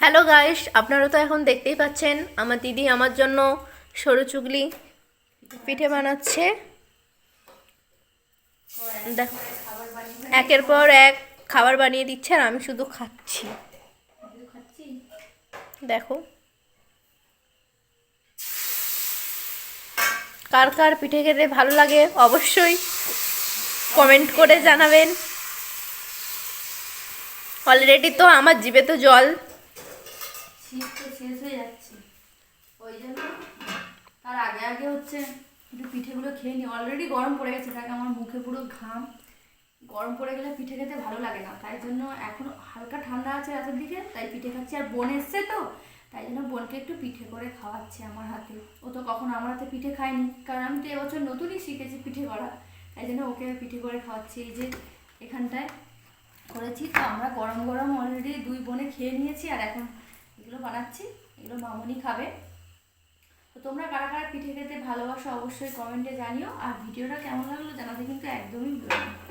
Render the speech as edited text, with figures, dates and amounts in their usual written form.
Hello guys, আপনারা তো এখন দেখতেই পাচ্ছেন আমার দিদি আমার জন্য সরু চুগলি পিঠে বানাচ্ছে। দেখো, একের পর এক খাবার বানিয়ে দিচ্ছে আর আমি শুধু খাচ্ছি। দেখো, কার কার পিঠে খেতে ভালো লাগে অবশ্যই কমেন্ট করে জানাবেন। অলরেডি তো আমার জিভে তো জল। শীত তো শেষ হয়ে যাচ্ছে, ওই জন্য তার আগে আগে হচ্ছে একটু পিঠেগুলো খেয়ে নিই। অলরেডি গরম পড়ে গেছে, তাকে আমার মুখে পুরো ঘাম। গরম পড়ে গেলে পিঠে খেতে ভালো লাগে না, তাই জন্য এখন হালকা ঠান্ডা আছে রাতের দিকে, তাই পিঠে খাচ্ছি। আর বোন এসছে তো, তাই জন্য বোনকে একটু পিঠে করে খাওয়াচ্ছি আমার হাতে। ও তো কখনো আমার হাতে পিঠে খায়নি, কারণ আমি তো এবছর নতুনই শিখেছি পিঠে করা, তাই জন্য ওকে পিঠে করে খাওয়াচ্ছি। এই যে এখানটায় করেছি, তো আমরা গরম গরম অলরেডি দুই বোনে খেয়ে নিয়েছি, আর এখন এগুলো বানাচ্ছি, এগুলো মামনি খাবে। তো তোমরা কারা কারা পিঠে খেতে ভালোবাসো অবশ্যই কমেন্টে জানিও, আর ভিডিওটা কেমন লাগলো জানাতে কিন্তু একদমই ভুলো না।